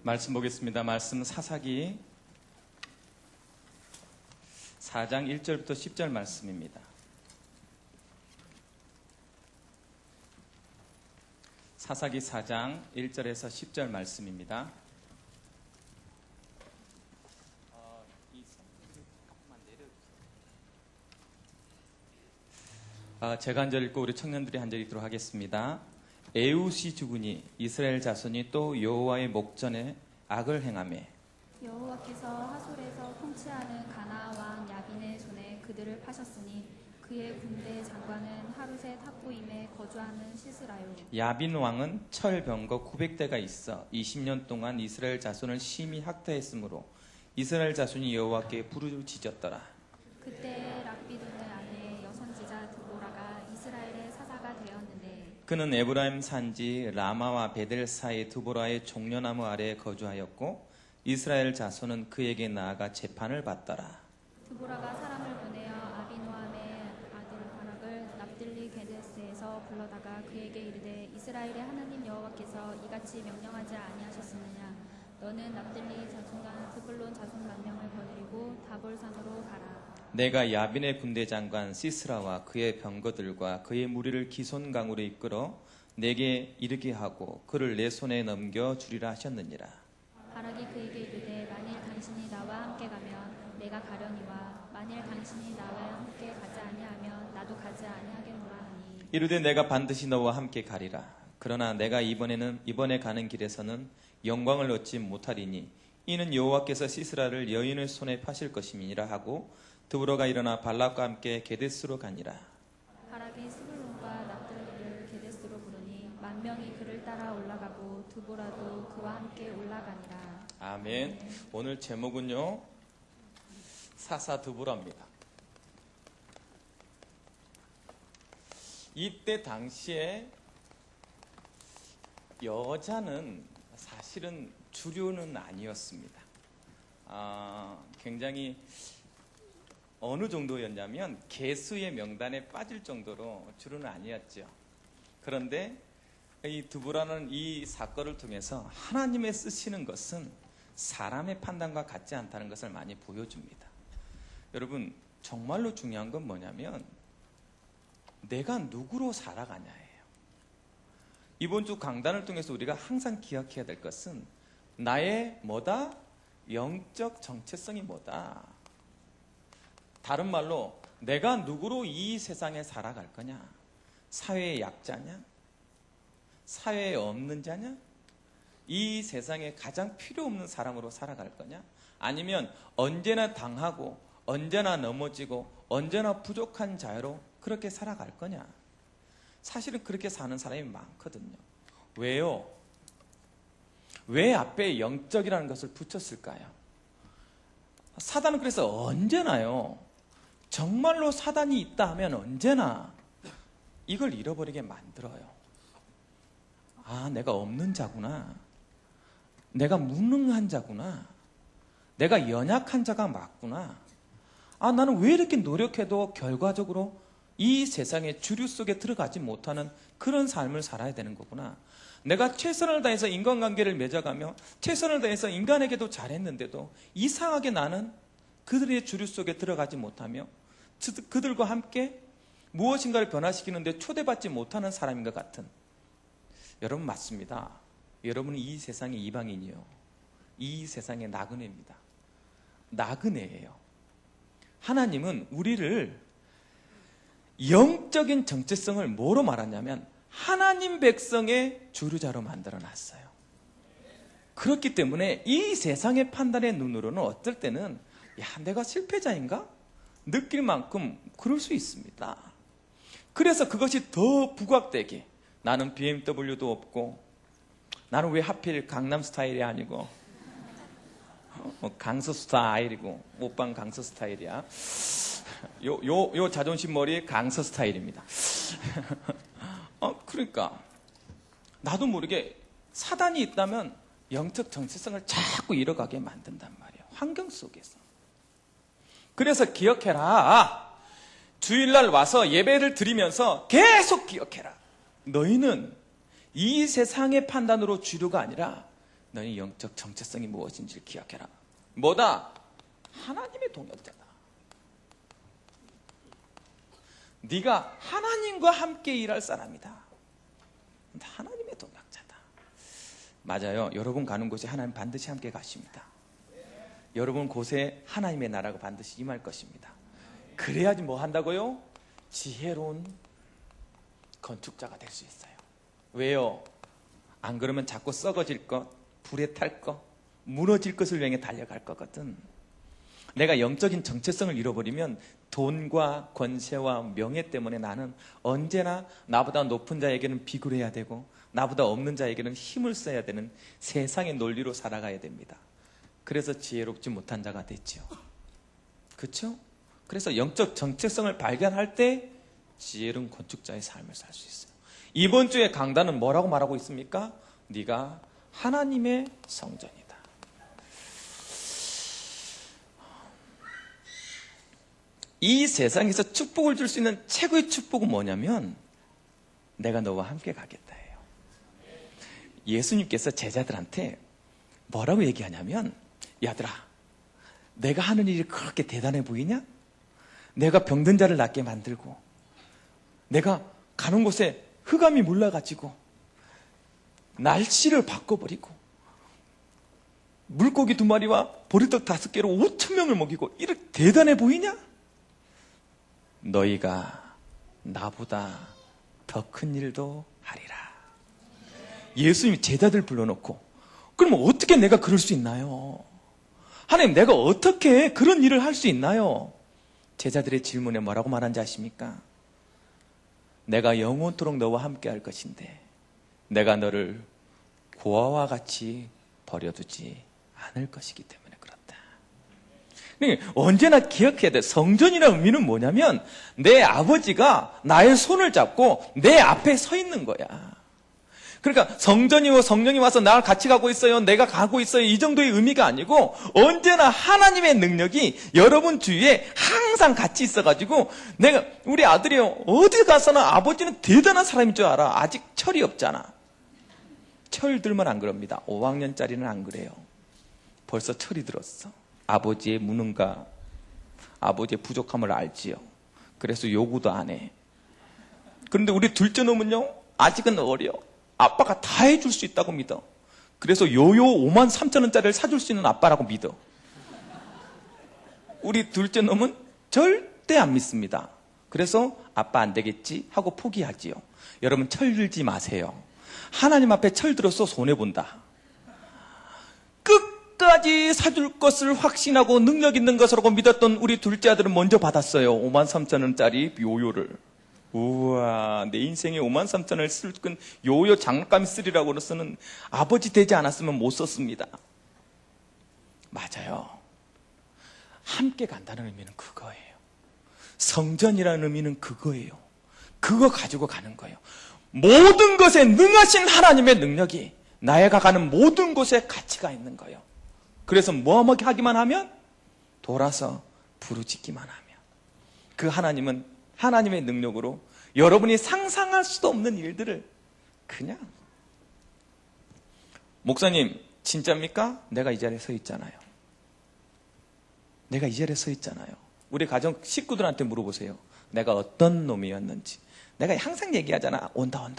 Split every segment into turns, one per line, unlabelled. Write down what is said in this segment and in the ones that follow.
말씀 보겠습니다. 말씀 사사기 4장 1절부터 10절 말씀입니다. 사사기 4장 1절에서 10절 말씀입니다. 제가 한 절 읽고 우리 청년들이 한 절 읽도록 하겠습니다. 에웃이 죽으니 이스라엘 자손이 또 여호와의 목전에 악을 행하매
여호와께서 하솔에서 통치하는 가나안 왕 야빈의 손에 그들을 파셨으니 그의 군대 장관은 하룻의 탑부임에 거주하는 시스라요.
야빈 왕은 철병거 900대가 있어 20년 동안 이스라엘 자손을 심히 학대했으므로 이스라엘 자손이 여호와께 부르짖었더라.
그때 락비드의 아내 여선지자 드보라가 이스라엘의 사사가 되었는데
그는 에브라임 산지 라마와 베델 사이 드보라의 종려나무 아래에 거주하였고 이스라엘 자손은 그에게 나아가 재판을 받더라.
드보라가 사람을 보내어 아비노함의 아들 바락을 납들리 게데스에서 불러다가 그에게 이르되 이스라엘의 하나님 여호와께서 이같이 명령하지 아니하셨느냐. 너는 납들리 자손과 스불론 자손 만 명을 거느리고 다볼산으로 가라.
내가 야빈의 군대 장관 시스라와 그의 병거들과 그의 무리를 기손강으로 이끌어 내게 이르게 하고 그를 내 손에 넘겨 주리라 하셨느니라.
바락이 그에게 이르되 만일 당신이 나와 함께 가면 내가 가려니와 만일 당신이 나와 함께 가지 아니하면 나도 가지 아니하겠노라 하니
이르되 내가 반드시 너와 함께 가리라. 그러나 내가 이번에 가는 길에서는 영광을 얻지 못하리니 이는 여호와께서 시스라를 여인의 손에 파실 것임이니라 하고 드보라가 일어나 발락과 함께 게데스로 가니라.
바락이 스불론과 납들리를 게데스로 부르니 만 명이 그를 따라 올라가고 드보라도 그와 함께 올라가니라.
아멘. 오늘 제목은요 사사 드보라입니다. 이때 당시에 여자는 사실은 주류는 아니었습니다. 굉장히 어느 정도였냐면 개수의 명단에 빠질 정도로 주류는 아니었죠. 그런데 이 드보라는 이 사건을 통해서 하나님의 쓰시는 것은 사람의 판단과 같지 않다는 것을 많이 보여줍니다. 여러분 정말로 중요한 건 뭐냐면 내가 누구로 살아가냐예요. 이번 주 강단을 통해서 우리가 항상 기억해야 될 것은 나의 뭐다? 영적 정체성이 뭐다? 다른 말로 내가 누구로 이 세상에 살아갈 거냐? 사회의 약자냐? 사회에 없는 자냐? 이 세상에 가장 필요 없는 사람으로 살아갈 거냐? 아니면 언제나 당하고 언제나 넘어지고 언제나 부족한 자로 그렇게 살아갈 거냐? 사실은 그렇게 사는 사람이 많거든요. 왜요? 왜 앞에 영적이라는 것을 붙였을까요? 사단은 그래서 언제나요, 정말로 사단이 있다 하면 언제나 이걸 잃어버리게 만들어요. 내가 없는 자구나. 내가 무능한 자구나. 내가 연약한 자가 맞구나. 나는 왜 이렇게 노력해도 결과적으로 이 세상의 주류 속에 들어가지 못하는 그런 삶을 살아야 되는 거구나. 내가 최선을 다해서 인간관계를 맺어가며 최선을 다해서 인간에게도 잘했는데도 이상하게 나는 그들의 주류 속에 들어가지 못하며 그들과 함께 무엇인가를 변화시키는데 초대받지 못하는 사람인 것 같은. 여러분 맞습니다. 여러분은 이 세상의 이방인이요, 이 세상의 나그네입니다. 나그네예요. 하나님은 우리를 영적인 정체성을 뭐로 말하냐면 하나님 백성의 주류자로 만들어놨어요. 그렇기 때문에 이 세상의 판단의 눈으로는 어떨 때는 내가 실패자인가? 느낄 만큼 그럴 수 있습니다. 그래서 그것이 더 부각되게 나는 BMW도 없고 나는 왜 하필 강남 스타일이 아니고 강서 스타일이고 오빠는 강서 스타일이야. 요 자존심 머리에 강서 스타일입니다. 그러니까 나도 모르게 사단이 있다면 영적 정체성을 자꾸 잃어가게 만든단 말이에요. 환경 속에서. 그래서 기억해라. 주일날 와서 예배를 드리면서 계속 기억해라. 너희는 이 세상의 판단으로 주류가 아니라 너희 영적 정체성이 무엇인지를 기억해라. 뭐다? 하나님의 동역자다. 네가 하나님과 함께 일할 사람이다. 하나님의 동역자다. 맞아요. 여러분 가는 곳에 하나님 반드시 함께 가십니다. 여러분 곳에 하나님의 나라가 반드시 임할 것입니다. 그래야지 뭐 한다고요? 지혜로운 건축자가 될 수 있어요. 왜요? 안 그러면 자꾸 썩어질 것, 불에 탈 것, 무너질 것을 향해 달려갈 거거든. 내가 영적인 정체성을 잃어버리면 돈과 권세와 명예 때문에 나는 언제나 나보다 높은 자에게는 비굴 해야 되고 나보다 없는 자에게는 힘을 써야 되는 세상의 논리로 살아가야 됩니다. 그래서 지혜롭지 못한 자가 됐죠. 그렇죠? 그래서 영적 정체성을 발견할 때 지혜로운 건축자의 삶을 살 수 있어요. 이번 주에 강단은 뭐라고 말하고 있습니까? 네가 하나님의 성전이다. 이 세상에서 축복을 줄 수 있는 최고의 축복은 뭐냐면 내가 너와 함께 가겠다예요. 예수님께서 제자들한테 뭐라고 얘기하냐면 야들아, 내가 하는 일이 그렇게 대단해 보이냐? 내가 병든 자를 낫게 만들고 내가 가는 곳에 흑암이 몰라가지고 날씨를 바꿔버리고 물고기 2마리와 보리떡 5개로 5,000명을 먹이고 이렇게 대단해 보이냐? 너희가 나보다 더 큰 일도 하리라. 예수님이 제자들 불러놓고 그러면 어떻게 내가 그럴 수 있나요? 하나님, 내가 어떻게 그런 일을 할 수 있나요? 제자들의 질문에 뭐라고 말한지 아십니까? 내가 영원토록 너와 함께 할 것인데 내가 너를 고아와 같이 버려두지 않을 것이기 때문에 그렇다. 언제나 기억해야 돼. 성전이라는 의미는 뭐냐면 내 아버지가 나의 손을 잡고 내 앞에 서 있는 거야. 그러니까 성전이고 성령이 와서 나를 같이 가고 있어요, 내가 가고 있어요, 이 정도의 의미가 아니고 언제나 하나님의 능력이 여러분 주위에 항상 같이 있어가지고 내가 우리 아들이요, 어디 가서나 아버지는 대단한 사람인 줄 알아. 아직 철이 없잖아. 철들면 안 그럽니다. 5학년짜리는 안 그래요. 벌써 철이 들었어. 아버지의 무능과 아버지의 부족함을 알지요. 그래서 요구도 안 해. 그런데 우리 둘째 놈은요, 아직은 어려. 아빠가 다 해줄 수 있다고 믿어. 그래서 요요 53,000원짜리를 사줄 수 있는 아빠라고 믿어. 우리 둘째 놈은 절대 안 믿습니다. 그래서 아빠 안 되겠지 하고 포기하지요. 여러분, 철들지 마세요. 하나님 앞에 철들어서 손해본다. 끝까지 사줄 것을 확신하고 능력 있는 것으로 믿었던 우리 둘째 아들은 먼저 받았어요. 53,000원짜리 요요를. 우와, 내 인생에 53,000원을 쓸 건 요요 장난감 쓰리라고로서는 아버지 되지 않았으면 못 썼습니다. 맞아요. 함께 간다는 의미는 그거예요. 성전이라는 의미는 그거예요. 그거 가지고 가는 거예요. 모든 것에 능하신 하나님의 능력이 나애가 가는 모든 곳에 가치가 있는 거예요. 그래서 뭐 하기만 하면 돌아서 부르짖기만 하면 그 하나님은 하나님의 능력으로 여러분이 상상할 수도 없는 일들을 그냥. 목사님, 진짜입니까? 내가 이 자리에 서 있잖아요. 내가 이 자리에 서 있잖아요. 우리 가정 식구들한테 물어보세요. 내가 어떤 놈이었는지. 내가 항상 얘기하잖아. 온다.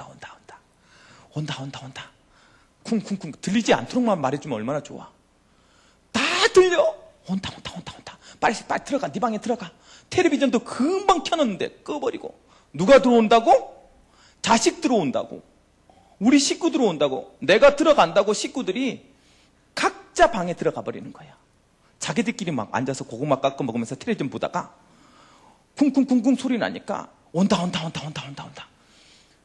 쿵쿵쿵. 들리지 않도록만 말해주면 얼마나 좋아. 다 들려. 온다. 빨리 들어가. 네 방에 들어가. 텔레비전도 금방 켜놨는데 꺼버리고. 누가 들어온다고? 자식 들어온다고. 우리 식구 들어온다고. 내가 들어간다고 식구들이 각자 방에 들어가 버리는 거야. 자기들끼리 막 앉아서 고구마 깎아 먹으면서 텔레비전 보다가 쿵쿵쿵쿵 소리 나니까 온다.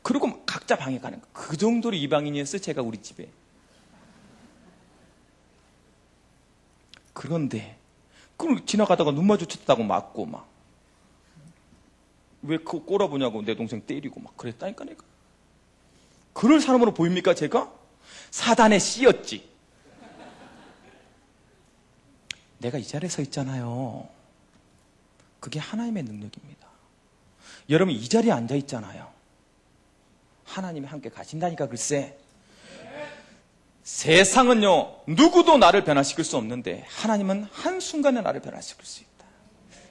그리고 각자 방에 가는 거야. 그 정도로 이방인이었어요, 제가 우리 집에. 그런데 그럼 지나가다가 눈 마주쳤다고 맞고 막. 왜 그거 꼬라보냐고 내 동생 때리고 막 그랬다니까 내가. 그럴 사람으로 보입니까 제가? 사단의 씨였지. 내가 이 자리에 서 있잖아요. 그게 하나님의 능력입니다. 여러분 이 자리에 앉아 있잖아요. 하나님이 함께 가신다니까 글쎄. 세상은요, 누구도 나를 변화시킬 수 없는데 하나님은 한순간에 나를 변화시킬 수 있다.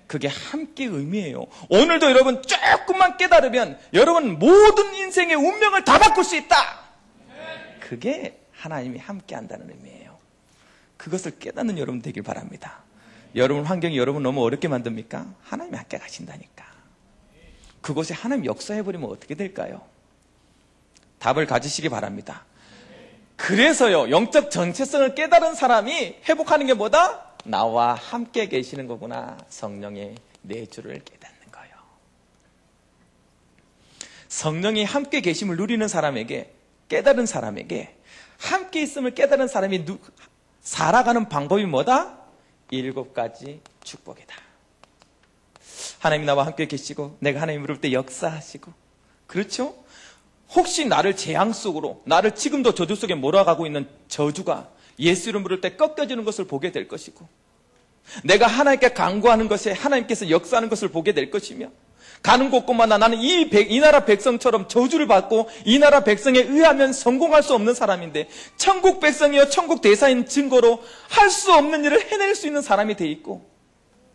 그게 함께 의미예요. 오늘도 여러분 조금만 깨달으면 여러분 모든 인생의 운명을 다 바꿀 수 있다. 그게 하나님이 함께 한다는 의미예요. 그것을 깨닫는 여러분 되길 바랍니다. 여러분 환경이 여러분 너무 어렵게 만듭니까? 하나님이 함께 가신다니까. 그곳에 하나님 역사해버리면 어떻게 될까요? 답을 가지시기 바랍니다. 그래서요, 영적 정체성을 깨달은 사람이 회복하는 게 뭐다? 나와 함께 계시는 거구나. 성령의 내주를 깨닫는 거예요. 성령이 함께 계심을 누리는 사람에게, 깨달은 사람에게, 함께 있음을 깨달은 사람이 살아가는 방법이 뭐다? 7가지 축복이다. 하나님이 나와 함께 계시고 내가 하나님 부를 때 역사하시고, 그렇죠? 혹시 나를 재앙 속으로, 나를 지금도 저주 속에 몰아가고 있는 저주가 예수 이름 부를 때 꺾여지는 것을 보게 될 것이고, 내가 하나님께 간구하는 것에 하나님께서 역사하는 것을 보게 될 것이며, 가는 곳곳마다 나는 이 나라 백성처럼 저주를 받고 이 나라 백성에 의하면 성공할 수 없는 사람인데 천국 백성이여 천국 대사인 증거로 할 수 없는 일을 해낼 수 있는 사람이 돼 있고,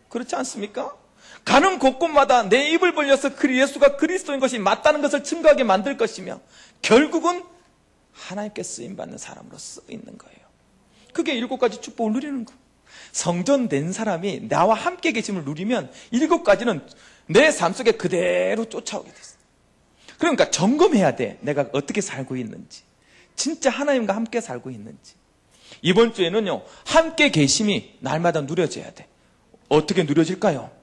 그렇지 않습니까? 가는 곳곳마다 내 입을 벌려서 예수가 그리스도인 것이 맞다는 것을 증거하게 만들 것이며, 결국은 하나님께 쓰임받는 사람으로 쓰 있는 거예요. 그게 7가지 축복을 누리는 거. 성전된 사람이 나와 함께 계심을 누리면 7가지는 내 삶 속에 그대로 쫓아오게 됐어요. 그러니까 점검해야 돼. 내가 어떻게 살고 있는지, 진짜 하나님과 함께 살고 있는지. 이번 주에는요, 함께 계심이 날마다 누려져야 돼. 어떻게 누려질까요?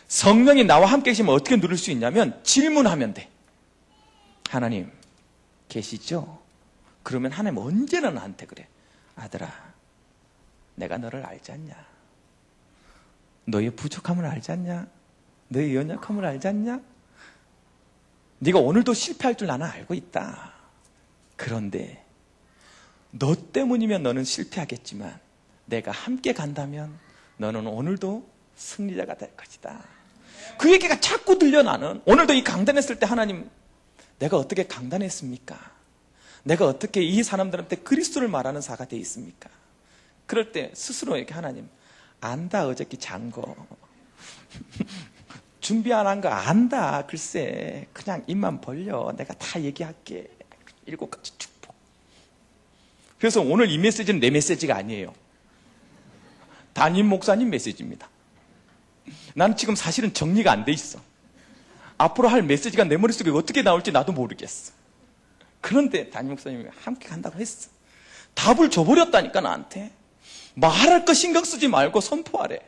성령이 나와 함께 계시면 어떻게 누릴 수 있냐면 질문하면 돼. 하나님 계시죠? 그러면 하나님 언제나 나한테 그래. 아들아, 내가 너를 알지 않냐? 너의 부족함을 알지 않냐? 너의 연약함을 알지 않냐? 네가 오늘도 실패할 줄 나는 알고 있다. 그런데 너 때문이면 너는 실패하겠지만 내가 함께 간다면 너는 오늘도 승리자가 될 것이다. 그 얘기가 자꾸 들려. 나는 오늘도 이 강단했을 때 하나님, 내가 어떻게 강단했습니까? 내가 어떻게 이 사람들한테 그리스도를 말하는 사가 돼 있습니까? 그럴 때 스스로에게 하나님, 안다 어저께 잔 거 준비 안 한 거 안다. 글쎄 그냥 입만 벌려. 내가 다 얘기할게. 7가지 축복. 그래서 오늘 이 메시지는 내 메시지가 아니에요. 담임 목사님 메시지입니다. 나는 지금 사실은 정리가 안 돼 있어. 앞으로 할 메시지가 내 머릿속에 어떻게 나올지 나도 모르겠어. 그런데 담임 목사님이 함께 간다고 했어. 답을 줘버렸다니까 나한테. 말할 거 신경 쓰지 말고 선포하래.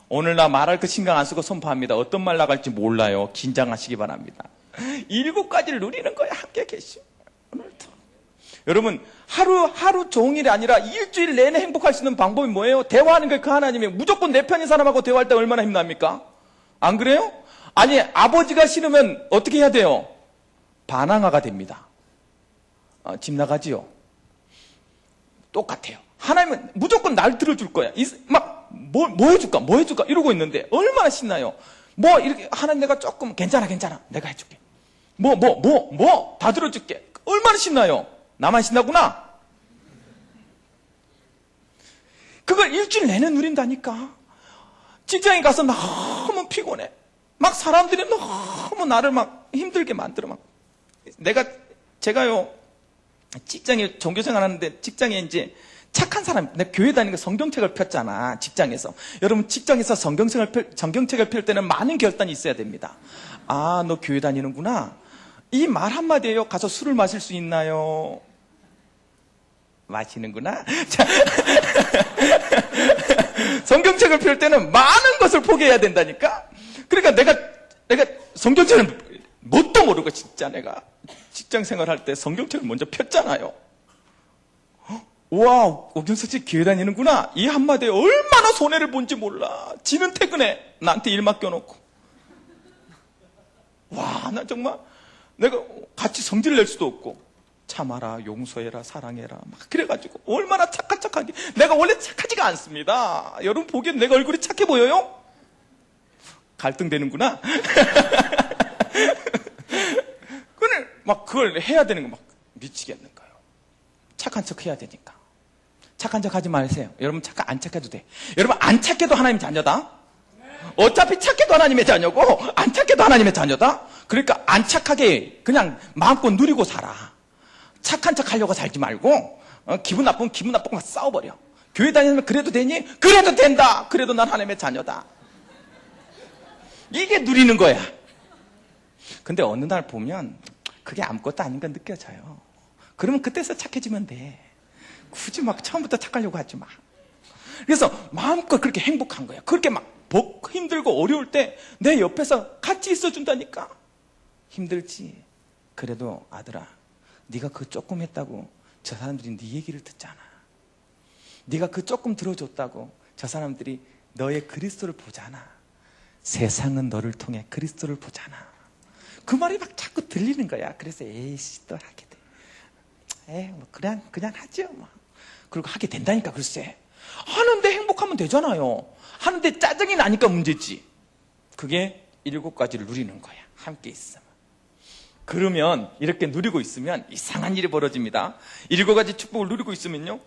오늘 나 말할 거 신경 안 쓰고 선포합니다. 어떤 말 나갈지 몰라요. 긴장하시기 바랍니다. 7가지를 누리는 거야. 함께 계시면. 오늘도 여러분, 하루 종일이 아니라 일주일 내내 행복할 수 있는 방법이 뭐예요? 대화하는 게 그 하나님이. 무조건 내 편인 사람하고 대화할 때 얼마나 힘납니까? 안 그래요? 아니, 아버지가 싫으면 어떻게 해야 돼요? 반항아가 됩니다. 집 나가지요. 똑같아요. 하나님은 무조건 날 들어줄 거야. 뭐 해줄까 이러고 있는데 얼마나 신나요? 이렇게 하나님, 내가 조금 괜찮아 내가 해줄게. 다 들어줄게. 얼마나 신나요? 나만 신나구나. 그걸 일주일 내내 누린다니까. 직장에 가서 너무 피곤해. 막 사람들이 너무 나를 막 힘들게 만들어. 제가요, 직장에 종교생활 하는데 직장에 이제 착한 사람, 내가 교회 다니니까 성경책을 폈잖아. 직장에서. 여러분, 직장에서 성경책을 펼 때는 많은 결단이 있어야 됩니다. 아, 너 교회 다니는구나. 이 말 한마디예요. 가서 술을 마실 수 있나요? 마시는구나. 자, 성경책을 펼 때는 많은 것을 포기해야 된다니까. 그러니까 내가 성경책을 뭣도 모르고 진짜 내가 직장 생활할 때 성경책을 먼저 폈잖아요. 와, 오경석 씨 교회 다니는구나. 이 한마디에 얼마나 손해를 본지 몰라. 지는 퇴근해. 나한테 일 맡겨놓고. 와, 나 정말 내가 같이 성질 낼 수도 없고, 참아라, 용서해라, 사랑해라, 막 그래가지고 얼마나 착하게. 내가 원래 착하지가 않습니다. 여러분 보기엔 내가 얼굴이 착해 보여요? 갈등되는구나. 그걸 해야 되는 거 막 미치겠는 거예요. 착한 척 해야 되니까. 착한 척 하지 마세요. 여러분 착한 안 착해도 돼. 여러분 안 착해도 하나님 자녀다. 어차피 착해도 하나님의 자녀고 안 착해도 하나님의 자녀다. 그러니까 안 착하게 그냥 마음껏 누리고 살아. 착한 척 하려고 살지 말고 기분 나쁘면 기분 나쁘고 막 싸워버려. 교회 다니면 그래도 되니? 그래도 된다. 그래도 난 하나님의 자녀다. 이게 누리는 거야. 근데 어느 날 보면 그게 아무것도 아닌 건 느껴져요. 그러면 그때서 착해지면 돼. 굳이 막 처음부터 착하려고 하지 마. 그래서 마음껏 그렇게 행복한 거야. 그렇게 막 힘들고 어려울 때 내 옆에서 같이 있어준다니까. 힘들지. 그래도 아들아, 네가 그 조금 했다고 저 사람들이 네 얘기를 듣잖아. 네가 그 조금 들어줬다고 저 사람들이 너의 그리스도를 보잖아. 세상은 너를 통해 그리스도를 보잖아. 그 말이 막 자꾸 들리는 거야. 그래서 에이씨 또 하게 돼. 뭐 그냥 하죠. 뭐. 그리고 하게 된다니까. 글쎄 하는데 행복하면 되잖아요. 하는데 짜증이 나니까 문제지. 그게 7가지를 누리는 거야. 함께 있으면. 그러면 이렇게 누리고 있으면 이상한 일이 벌어집니다. 7가지 축복을 누리고 있으면요,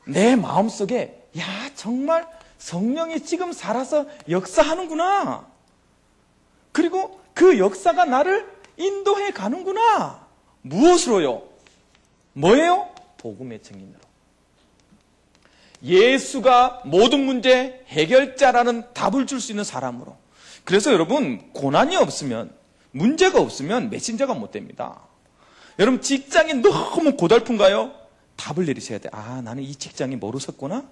내 마음속에 야 정말 성령이 지금 살아서 역사하는구나. 그리고 그 역사가 나를 인도해 가는구나. 무엇으로요? 뭐예요? 복음의 증인으로. 예수가 모든 문제 해결자라는 답을 줄 수 있는 사람으로. 그래서 여러분 고난이 없으면, 문제가 없으면 메신저가 못 됩니다. 여러분 직장이 너무 고달픈가요? 답을 내리셔야 돼. 아, 나는 이 직장이 뭐로 섰구나?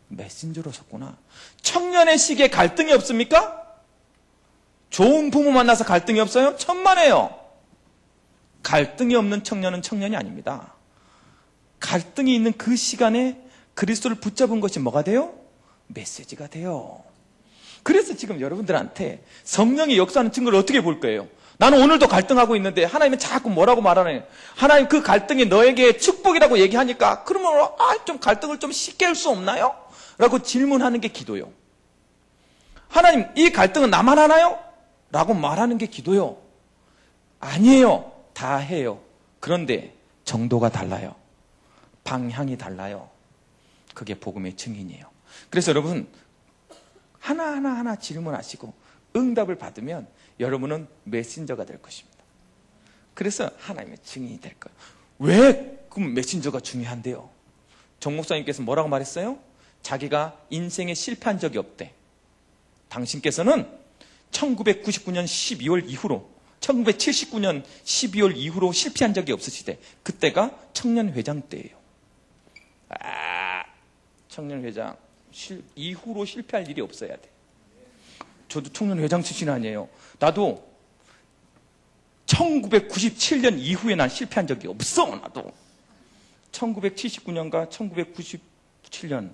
메신저로 섰구나. 청년의 시기에 갈등이 없습니까? 좋은 부모 만나서 갈등이 없어요? 천만에요. 갈등이 없는 청년은 청년이 아닙니다. 갈등이 있는 그 시간에 그리스도를 붙잡은 것이 뭐가 돼요? 메시지가 돼요. 그래서 지금 여러분들한테 성령이 역사하는 증거를 어떻게 볼 거예요? 나는 오늘도 갈등하고 있는데 하나님은 자꾸 뭐라고 말하네. 하나님 그 갈등이 너에게 축복이라고 얘기하니까 그러면 좀 갈등을 좀 쉽게 할 수 없나요? 라고 질문하는 게 기도요. 하나님 이 갈등은 나만 하나요? 라고 말하는 게 기도요. 아니에요. 다 해요. 그런데 정도가 달라요. 방향이 달라요. 그게 복음의 증인이에요. 그래서 여러분 하나하나 질문하시고 응답을 받으면 여러분은 메신저가 될 것입니다. 그래서 하나님의 증인이 될 거예요. 왜 그럼 메신저가 중요한데요? 정 목사님께서 뭐라고 말했어요? 자기가 인생에 실패한 적이 없대. 당신께서는 1999년 12월 이후로 1979년 12월 이후로 실패한 적이 없으시대. 그때가 청년회장 때예요. 청년회장 이후로 실패할 일이 없어야 돼. 저도 청년회장 출신 아니에요. 나도 1997년 이후에 난 실패한 적이 없어. 나도 1979년과 1997년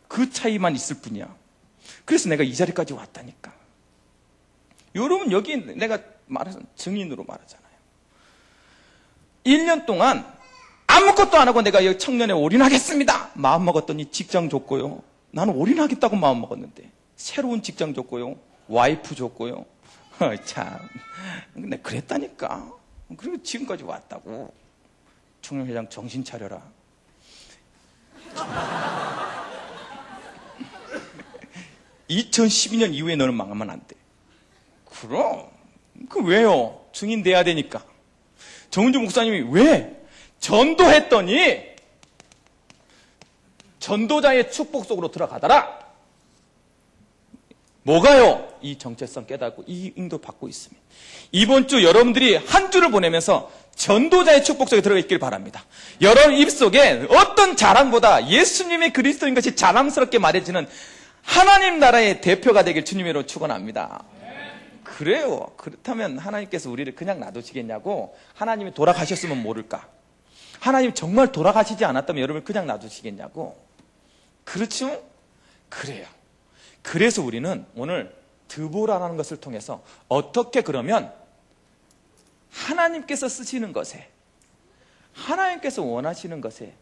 그 차이만 있을 뿐이야. 그래서 내가 이 자리까지 왔다니까. 여러분 여기 내가 말해서 증인으로 말하잖아요. 1년 동안 아무것도 안 하고 내가 여기 청년에 올인하겠습니다. 마음 먹었더니 직장 줬고요. 나는 올인하겠다고 마음 먹었는데 새로운 직장 줬고요. 와이프 줬고요. 참, 근데 그랬다니까. 그리고 지금까지 왔다고. 청년회장 정신 차려라. 2012년 이후에 너는 망하면 안 돼. 그럼. 그 왜요? 증인 돼야 되니까. 정은주 목사님이 왜? 전도했더니 전도자의 축복 속으로 들어가더라. 뭐가요? 이 정체성 깨닫고 이 인도 받고 있습니다. 이번 주 여러분들이 한 주를 보내면서 전도자의 축복 속에 들어가 있길 바랍니다. 여러분 입속에 어떤 자랑보다 예수님이 그리스도인 것이 자랑스럽게 말해지는 하나님 나라의 대표가 되길 주님으로 축원합니다. 그래요. 그렇다면 하나님께서 우리를 그냥 놔두시겠냐고. 하나님이 돌아가셨으면 모를까. 하나님 정말 돌아가시지 않았다면 여러분을 그냥 놔두시겠냐고. 그렇죠? 그래요. 그래서 우리는 오늘 드보라라는 것을 통해서 어떻게 그러면 하나님께서 쓰시는 것에, 하나님께서 원하시는 것에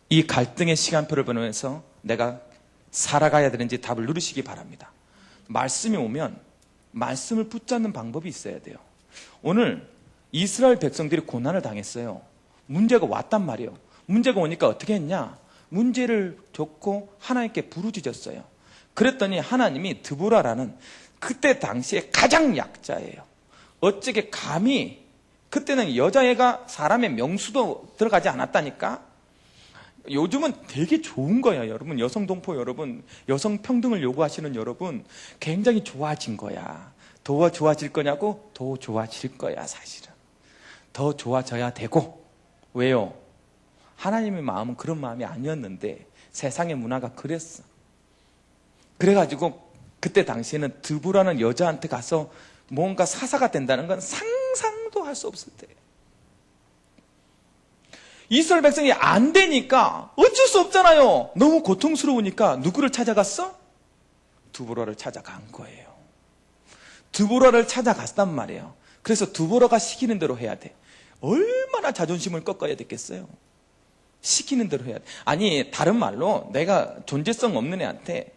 이 갈등의 시간표를 보면서 내가 살아가야 되는지 답을 누리시기 바랍니다. 말씀이 오면 말씀을 붙잡는 방법이 있어야 돼요. 오늘 이스라엘 백성들이 고난을 당했어요. 문제가 왔단 말이에요. 문제가 오니까 어떻게 했냐? 문제를 줬고 하나님께 부르짖었어요. 그랬더니 하나님이 드보라라는 그때 당시에 가장 약자예요. 어찌게 감히, 그때는 여자애가 사람의 명수도 들어가지 않았다니까? 요즘은 되게 좋은 거야, 여러분. 여성 동포 여러분, 여성 평등을 요구하시는 여러분, 굉장히 좋아진 거야. 더 좋아질 거냐고? 더 좋아질 거야, 사실은. 더 좋아져야 되고. 왜요? 하나님의 마음은 그런 마음이 아니었는데 세상의 문화가 그랬어. 그래가지고 그때 당시에는 드보라는 여자한테 가서 뭔가 사사가 된다는 건 상상도 할 수 없을 때. 이스라엘 백성이 안 되니까 어쩔 수 없잖아요. 너무 고통스러우니까 누구를 찾아갔어? 드보라를 찾아간 거예요. 드보라를 찾아갔단 말이에요. 그래서 드보라가 시키는 대로 해야 돼. 얼마나 자존심을 꺾어야 됐겠어요? 시키는 대로 해야 돼. 아니, 다른 말로 내가 존재성 없는 애한테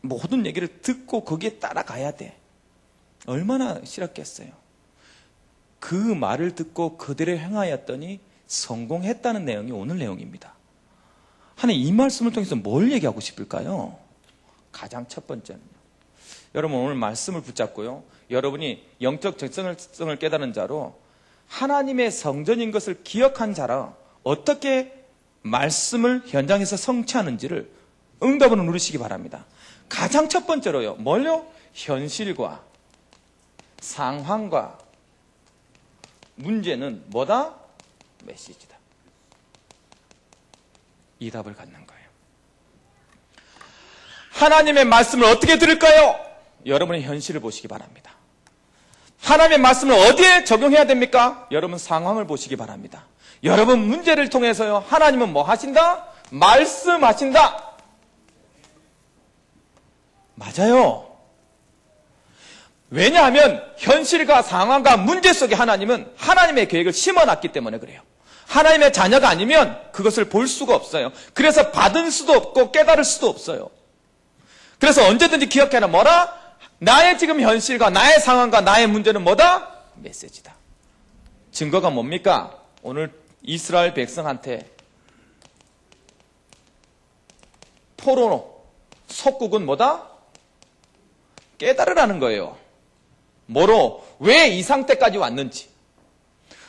모든 얘기를 듣고 거기에 따라가야 돼. 얼마나 싫었겠어요. 그 말을 듣고 그대로 행하였더니 성공했다는 내용이 오늘 내용입니다. 하나님 이 말씀을 통해서 뭘 얘기하고 싶을까요? 가장 첫 번째는요. 여러분 오늘 말씀을 붙잡고요. 여러분이 영적 정체성을 깨달은 자로 하나님의 성전인 것을 기억한 자라 어떻게 말씀을 현장에서 성취하는지를 응답으로 누리시기 바랍니다. 가장 첫 번째로요. 뭘요? 현실과 상황과 문제는 뭐다? 메시지다. 이 답을 갖는 거예요. 하나님의 말씀을 어떻게 들을까요? 여러분의 현실을 보시기 바랍니다. 하나님의 말씀을 어디에 적용해야 됩니까? 여러분 상황을 보시기 바랍니다. 여러분 문제를 통해서요. 하나님은 뭐 하신다? 말씀하신다. 맞아요. 왜냐하면 현실과 상황과 문제 속에 하나님은 하나님의 계획을 심어놨기 때문에 그래요. 하나님의 자녀가 아니면 그것을 볼 수가 없어요. 그래서 받을 수도 없고 깨달을 수도 없어요. 그래서 언제든지 기억해라. 뭐라? 나의 지금 현실과 나의 상황과 나의 문제는 뭐다? 메시지다. 증거가 뭡니까? 오늘 이스라엘 백성한테 포로 속국은 뭐다? 깨달으라는 거예요. 뭐로? 왜 이 상태까지 왔는지.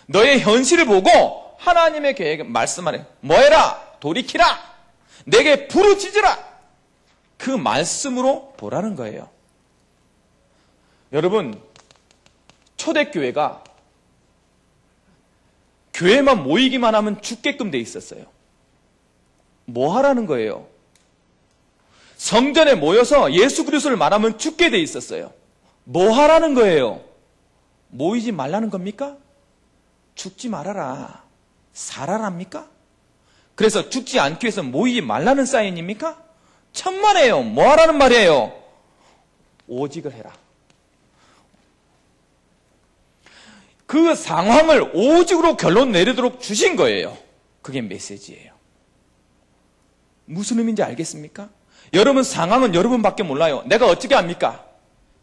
너의 현실을 보고 하나님의 계획 말씀하래. 뭐해라? 돌이키라. 내게 부르짖으라. 그 말씀으로 보라는 거예요. 여러분, 초대교회가 교회만 모이기만 하면 죽게끔 돼 있었어요. 뭐 하라는 거예요? 성전에 모여서 예수 그리스도를 말하면 죽게 돼 있었어요. 뭐 하라는 거예요? 모이지 말라는 겁니까? 죽지 말아라. 살아랍니까? 그래서 죽지 않기 위해서 모이지 말라는 사인입니까? 천만에요. 뭐 하라는 말이에요? 오직을 해라. 그 상황을 오직으로 결론 내리도록 주신 거예요. 그게 메시지예요. 무슨 의미인지 알겠습니까? 여러분 상황은 여러분밖에 몰라요. 내가 어떻게 합니까?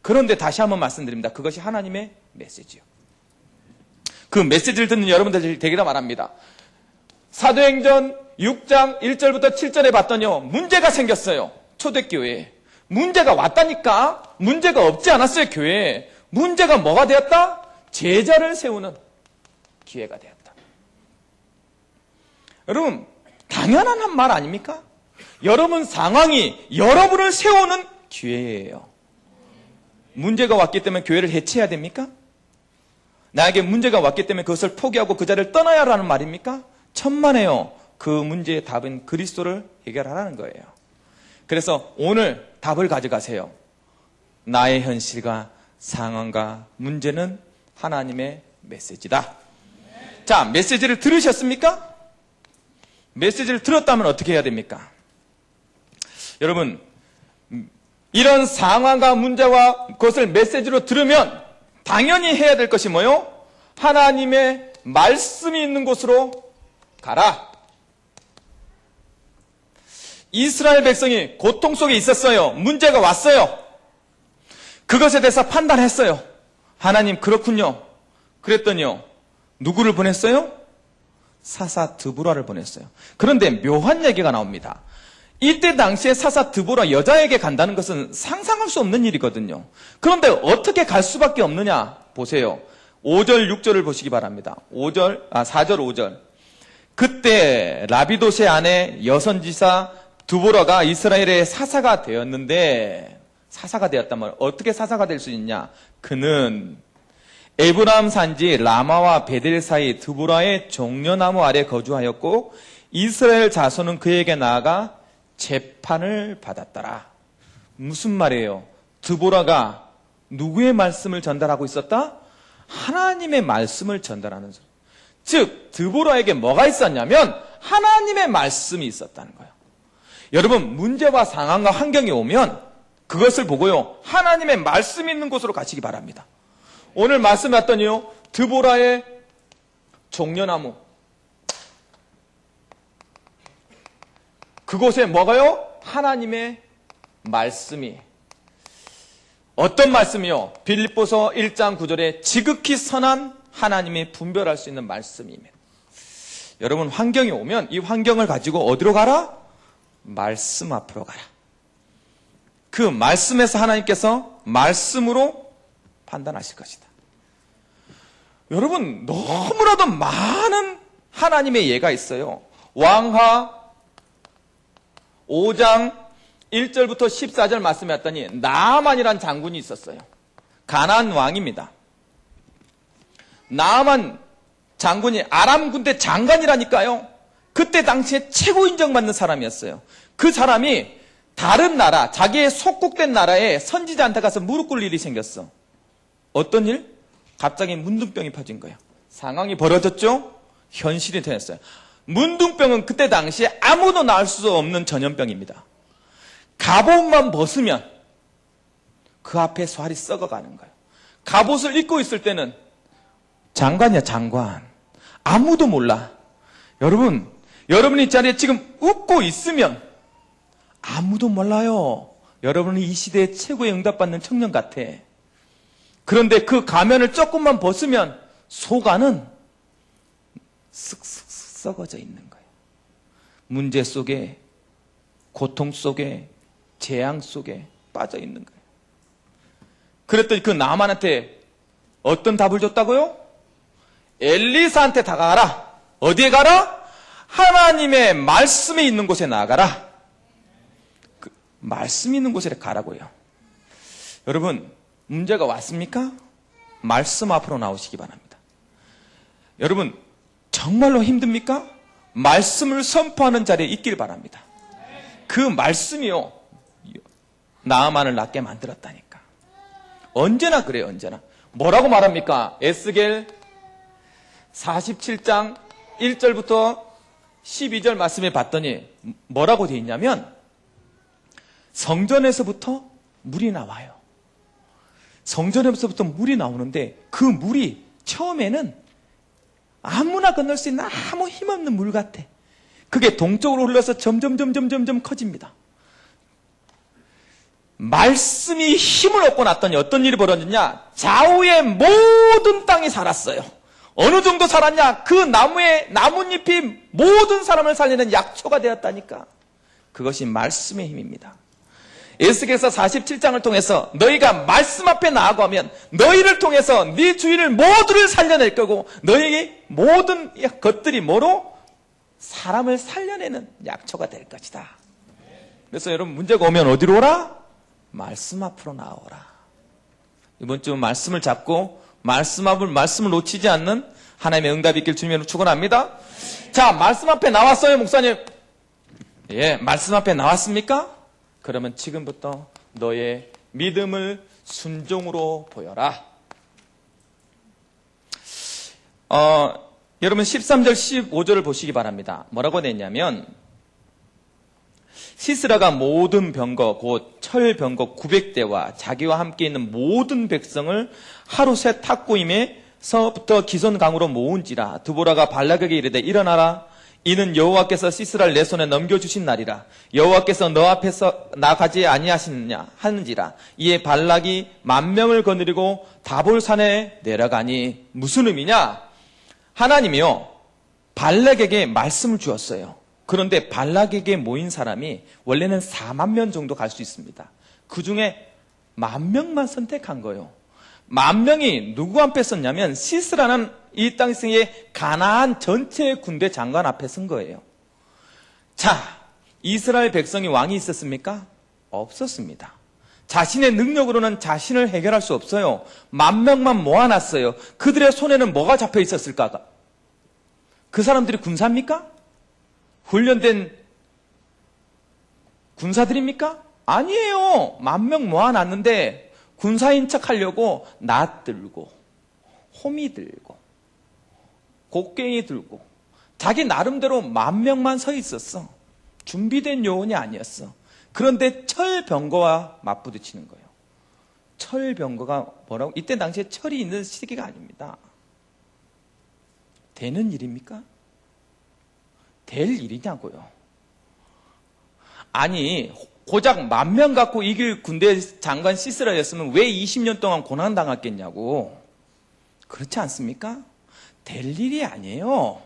그런데 다시 한번 말씀드립니다. 그것이 하나님의 메시지요. 그 메시지를 듣는 여러분들 되기를 말합니다. 사도행전 6장 1절부터 7절에 봤더니요. 문제가 생겼어요. 초대교회에. 문제가 왔다니까. 문제가 없지 않았어요. 교회에. 문제가 뭐가 되었다? 제자를 세우는 기회가 되었다. 여러분 당연한 한 말 아닙니까? 여러분 상황이 여러분을 세우는 기회예요. 문제가 왔기 때문에 교회를 해체해야 됩니까? 나에게 문제가 왔기 때문에 그것을 포기하고 그 자리를 떠나야 하라는 말입니까? 천만에요. 그 문제의 답은 그리스도를 해결하라는 거예요. 그래서 오늘 답을 가져가세요. 나의 현실과 상황과 문제는 하나님의 메시지다. 자, 메시지를 들으셨습니까? 메시지를 들었다면 어떻게 해야 됩니까? 여러분, 이런 상황과 문제와 그것을 메시지로 들으면 당연히 해야 될 것이 뭐요? 하나님의 말씀이 있는 곳으로 가라. 이스라엘 백성이 고통 속에 있었어요. 문제가 왔어요. 그것에 대해서 판단했어요. 하나님 그렇군요. 그랬더니요. 누구를 보냈어요? 사사 드보라를 보냈어요. 그런데 묘한 얘기가 나옵니다. 이때 당시에 사사 드보라 여자에게 간다는 것은 상상할 수 없는 일이거든요. 그런데 어떻게 갈 수밖에 없느냐 보세요. 5절 6절을 보시기 바랍니다. 4절 5절. 그때 라비도세 아내 여선지사 드보라가 이스라엘의 사사가 되었는데, 사사가 되었다면 어떻게 사사가 될 수 있냐? 그는 에브라임 산지 라마와 베델 사이 드보라의 종려나무 아래 거주하였고 이스라엘 자손은 그에게 나아가 재판을 받았더라. 무슨 말이에요? 드보라가 누구의 말씀을 전달하고 있었다? 하나님의 말씀을 전달하는 소리. 즉 드보라에게 뭐가 있었냐면 하나님의 말씀이 있었다는 거예요. 여러분, 문제와 상황과 환경이 오면 그것을 보고요, 하나님의 말씀이 있는 곳으로 가시기 바랍니다. 오늘 말씀 봤더니요, 드보라의 종려나무, 그곳에 뭐가요? 하나님의 말씀이. 어떤 말씀이요? 빌립보서 1장 9절에 지극히 선한 하나님이 분별할 수 있는 말씀이면. 여러분, 환경이 오면 이 환경을 가지고 어디로 가라? 말씀 앞으로 가라. 그 말씀에서 하나님께서 말씀으로 판단하실 것이다. 여러분, 너무나도 많은 하나님의 예가 있어요. 왕하 5장 1절부터 14절 말씀에 왔더니 나아만이란 장군이 있었어요. 가나안 왕입니다. 나아만 장군이 아람 군대 장관이라니까요. 그때 당시에 최고 인정받는 사람이었어요. 그 사람이 다른 나라, 자기의 속국된 나라에 선지자한테 가서 무릎 꿇을 일이 생겼어. 어떤 일? 갑자기 문둥병이 퍼진 거예요. 상황이 벌어졌죠? 현실이 되었어요. 문둥병은 그때 당시에 아무도 나을 수 없는 전염병입니다. 갑옷만 벗으면 그 앞에 쇠알이 썩어가는 거예요. 갑옷을 입고 있을 때는 장관이야, 장관. 아무도 몰라. 여러분, 여러분이 이 자리에 지금 웃고 있으면 아무도 몰라요. 여러분은 이 시대의 최고의 응답받는 청년 같아. 그런데 그 가면을 조금만 벗으면 속안은 쓱쓱 썩어져 있는 거예요. 문제 속에, 고통 속에, 재앙 속에 빠져 있는 거예요. 그랬더니 그 나만한테 어떤 답을 줬다고요? 엘리사한테 다가가라. 어디에 가라? 하나님의 말씀이 있는 곳에 나아가라. 그 말씀이 있는 곳에 가라고요. 여러분, 문제가 왔습니까? 말씀 앞으로 나오시기 바랍니다. 여러분, 정말로 힘듭니까? 말씀을 선포하는 자리에 있길 바랍니다. 그 말씀이요, 나아만을 낫게 만들었다니까. 언제나 그래요, 언제나. 뭐라고 말합니까? 에스겔 47장 1절부터 12절 말씀에 봤더니 뭐라고 되어 있냐면 성전에서부터 물이 나와요. 성전에서부터 물이 나오는데 그 물이 처음에는 아무나 건널 수 있는 아무 힘없는 물 같아. 그게 동쪽으로 흘러서 점점 커집니다. 말씀이 힘을 얻고 났더니 어떤 일이 벌어졌냐? 좌우의 모든 땅이 살았어요. 어느 정도 살았냐? 그 나뭇잎이 모든 사람을 살리는 약초가 되었다니까. 그것이 말씀의 힘입니다. 에스겔서 47장을 통해서 너희가 말씀 앞에 나아가면 너희를 통해서 네 주인을 모두를 살려낼 거고 너희의 모든 것들이 뭐로? 사람을 살려내는 약초가 될 것이다. 그래서 여러분, 문제가 오면 어디로 오라? 말씀 앞으로 나오라. 이번 주 말씀을 잡고 말씀을 놓치지 않는 하나님의 응답이 있길 주님으로 축원합니다. 자, 말씀 앞에 나왔어요, 목사님. 예, 말씀 앞에 나왔습니까? 그러면 지금부터 너의 믿음을 순종으로 보여라. 여러분 13절 15절을 보시기 바랍니다. 뭐라고 되냐면 시스라가 모든 병거 곧 철병거 900대와 자기와 함께 있는 모든 백성을 하루 새 탁구임에서부터 기손강으로 모은지라. 드보라가 발락에게 이르되 일어나라. 이는 여호와께서 시스라를 내 손에 넘겨주신 날이라. 여호와께서 너 앞에서 나가지 아니하시느냐 하는지라. 이에 발락이 10,000명을 거느리고 다볼산에 내려가니. 무슨 의미냐? 하나님이요, 발락에게 말씀을 주었어요. 그런데 발락에게 모인 사람이 원래는 4만 명 정도 갈 수 있습니다. 그 중에 10,000명만 선택한 거예요. 10,000명이 누구 앞에 섰냐면 시스라는 이 땅의 가나안 전체 군대 장관 앞에 선 거예요. 자, 이스라엘 백성이 왕이 있었습니까? 없었습니다. 자신의 능력으로는 자신을 해결할 수 없어요. 10,000명만 모아놨어요. 그들의 손에는 뭐가 잡혀 있었을까? 그 사람들이 군사입니까? 훈련된 군사들입니까? 아니에요. 10,000명 모아놨는데 군사인 척 하려고 낫 들고 호미 들고 곡괭이 들고 자기 나름대로 10,000명만 서 있었어. 준비된 요원이 아니었어. 그런데 철병거와 맞부딪히는 거예요. 철병거가 뭐라고? 이때 당시에 철이 있는 시기가 아닙니다. 되는 일입니까? 될 일이냐고요. 아니 고작 10,000명 갖고 이길 군대 장관 시스라였으면 왜 20년 동안 고난당했겠냐고. 그렇지 않습니까? 될 일이 아니에요.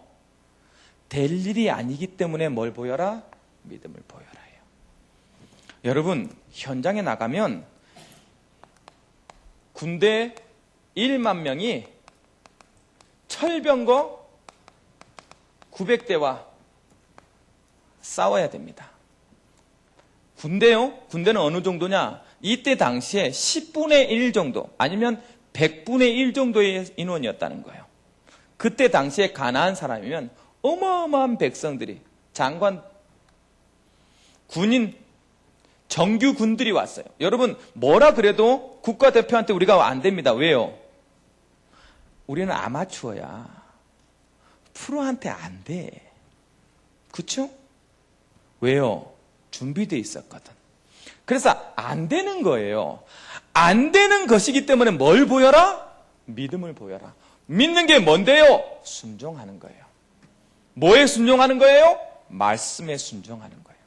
될 일이 아니기 때문에 뭘 보여라? 믿음을 보여라 해요. 여러분, 현장에 나가면 군대 1만 명이 철병거 900대와 싸워야 됩니다. 군대요? 군대는 어느 정도냐? 이때 당시에 10분의 1 정도 아니면 100분의 1 정도의 인원이었다는 거예요. 그때 당시에 가나안 사람이면 어마어마한 백성들이 장관, 군인, 정규 군들이 왔어요. 여러분 뭐라 그래도 국가대표한테 우리가 안 됩니다. 왜요? 우리는 아마추어야. 프로한테 안 돼. 그쵸? 왜요? 준비되어 있었거든. 그래서 안 되는 거예요. 안 되는 것이기 때문에 뭘 보여라? 믿음을 보여라. 믿는 게 뭔데요? 순종하는 거예요. 뭐에 순종하는 거예요? 말씀에 순종하는 거예요.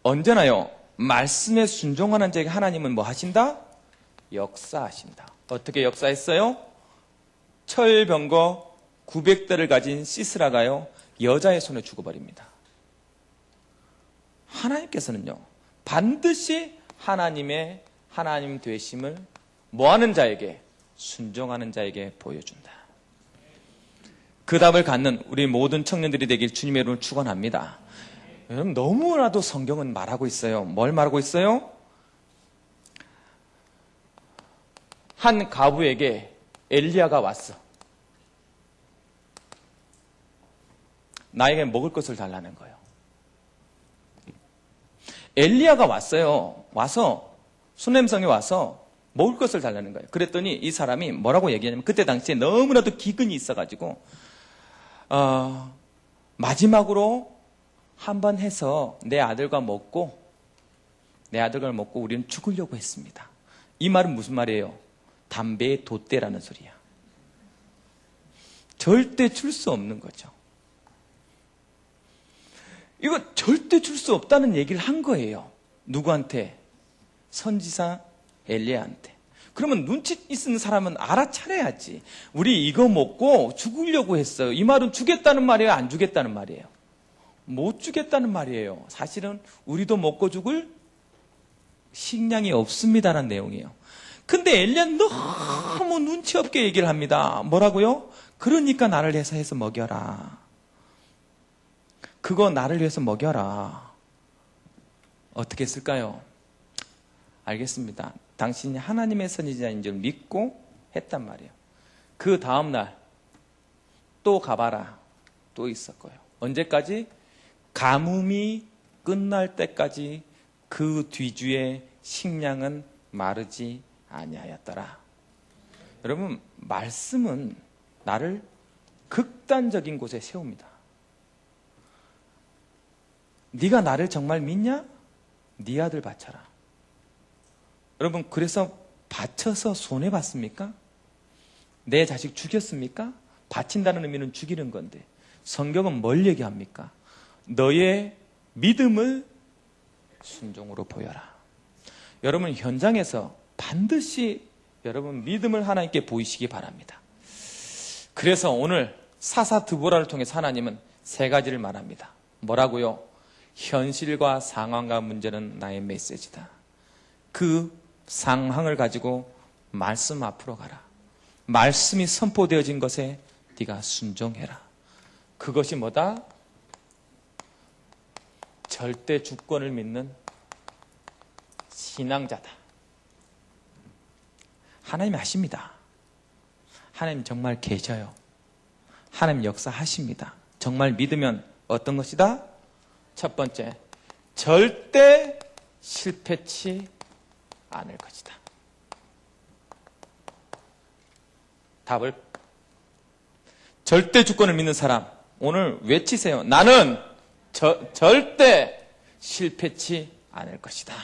언제나요? 말씀에 순종하는 자에게 하나님은 뭐 하신다? 역사하신다. 어떻게 역사했어요? 철병거 900대를 가진 시스라가요, 여자의 손에 죽어버립니다. 하나님께서는요, 반드시 하나님 되심을 뭐하는 자에게? 순종하는 자에게 보여준다. 그 답을 갖는 우리 모든 청년들이 되길 주님의 이름으로 축원합니다. 여러분, 너무나도 성경은 말하고 있어요. 뭘 말하고 있어요? 한 과부에게 엘리야가 왔어. 나에게 먹을 것을 달라는 거예요. 엘리야가 왔어요. 와서 수넴성에 와서 먹을 것을 달라는 거예요. 그랬더니 이 사람이 뭐라고 얘기하냐면, 그때 당시에 너무나도 기근이 있어가지고 마지막으로 한번 해서 내 아들과 먹고 우리는 죽으려고 했습니다. 이 말은 무슨 말이에요? 담배에 돛대라는 소리야. 절대 줄 수 없는 거죠. 이거 절대 줄 수 없다는 얘기를 한 거예요. 누구한테? 선지자 엘리야한테. 그러면 눈치 있는 사람은 알아차려야지. 우리 이거 먹고 죽으려고 했어요. 이 말은 주겠다는 말이에요? 안 주겠다는 말이에요? 못 주겠다는 말이에요. 사실은 우리도 먹고 죽을 식량이 없습니다라는 내용이에요. 근데 엘리야는 너무 눈치 없게 얘기를 합니다. 뭐라고요? 그러니까 나를 해서 먹여라. 그거 나를 위해서 먹여라. 어떻게 했을까요? 알겠습니다. 당신이 하나님의 선지자인 줄 믿고 했단 말이에요. 그 다음날 또 가봐라. 또 있었고요. 언제까지? 가뭄이 끝날 때까지 그 뒤주에 식량은 마르지 아니하였더라. 여러분, 말씀은 나를 극단적인 곳에 세웁니다. 네가 나를 정말 믿냐? 네 아들 바쳐라. 여러분, 그래서 바쳐서 손해봤습니까? 내 자식 죽였습니까? 바친다는 의미는 죽이는 건데, 성경은 뭘 얘기합니까? 너의 믿음을 순종으로 보여라. 여러분, 현장에서 반드시 여러분 믿음을 하나님께 보이시기 바랍니다. 그래서 오늘 사사 드보라를 통해서 하나님은 세 가지를 말합니다. 뭐라고요? 현실과 상황과 문제는 나의 메시지다. 그 상황을 가지고 말씀 앞으로 가라. 말씀이 선포되어진 것에 네가 순종해라. 그것이 뭐다? 절대 주권을 믿는 신앙자다. 하나님 아십니다. 하나님 정말 계셔요. 하나님 역사하십니다. 정말 믿으면 어떤 것이다? 첫 번째, 절대 실패치 않을 것이다. 답을 절대 주권을 믿는 사람 오늘 외치세요. 나는 절대 실패치 않을 것이다.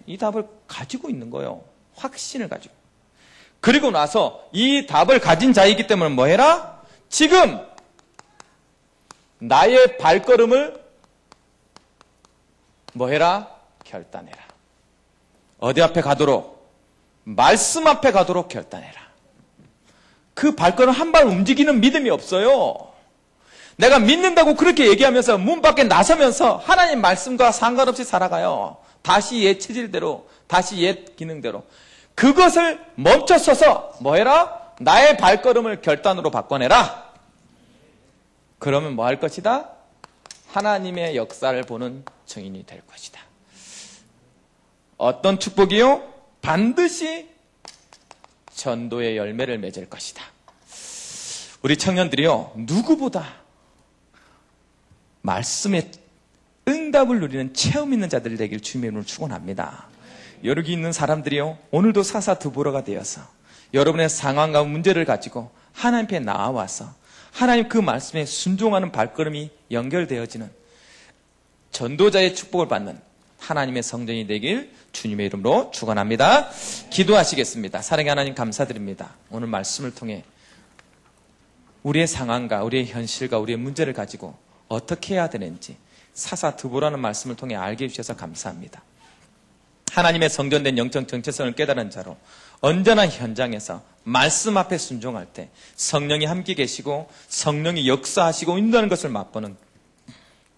이 답을 가지고 있는 거예요. 확신을 가지고. 그리고 나서 이 답을 가진 자이기 때문에 뭐 해라? 지금 나의 발걸음을 뭐 해라? 결단해라. 어디 앞에 가도록? 말씀 앞에 가도록 결단해라. 그 발걸음 한 발 움직이는 믿음이 없어요. 내가 믿는다고 그렇게 얘기하면서 문 밖에 나서면서 하나님 말씀과 상관없이 살아가요. 다시 옛 체질대로, 다시 옛 기능대로. 그것을 멈춰서서 뭐 해라? 나의 발걸음을 결단으로 바꿔내라. 그러면 뭐 할 것이다? 하나님의 역사를 보는 증인이 될 것이다. 어떤 축복이요? 반드시 전도의 열매를 맺을 것이다. 우리 청년들이요, 누구보다 말씀의 응답을 누리는 체험 있는 자들이 되길 주님의 이름으로 축원합니다. 여기 있는 사람들이요, 오늘도 사사 드보라가 되어서 여러분의 상황과 문제를 가지고 하나님 앞에 나와서 하나님 그 말씀에 순종하는 발걸음이 연결되어지는 전도자의 축복을 받는 하나님의 성전이 되길 주님의 이름으로 축원합니다. 기도하시겠습니다. 사랑의 하나님 감사드립니다. 오늘 말씀을 통해 우리의 상황과 우리의 현실과 우리의 문제를 가지고 어떻게 해야 되는지 사사 드보라는 말씀을 통해 알게 해주셔서 감사합니다. 하나님의 성전된 영적 정체성을 깨달은 자로 언제나 현장에서 말씀 앞에 순종할 때 성령이 함께 계시고 성령이 역사하시고 인도하는 것을 맛보는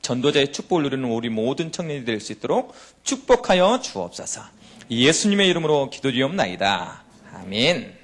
전도자의 축복을 누리는 우리 모든 청년이 될 수 있도록 축복하여 주옵소서. 예수님의 이름으로 기도드리옵나이다. 아멘.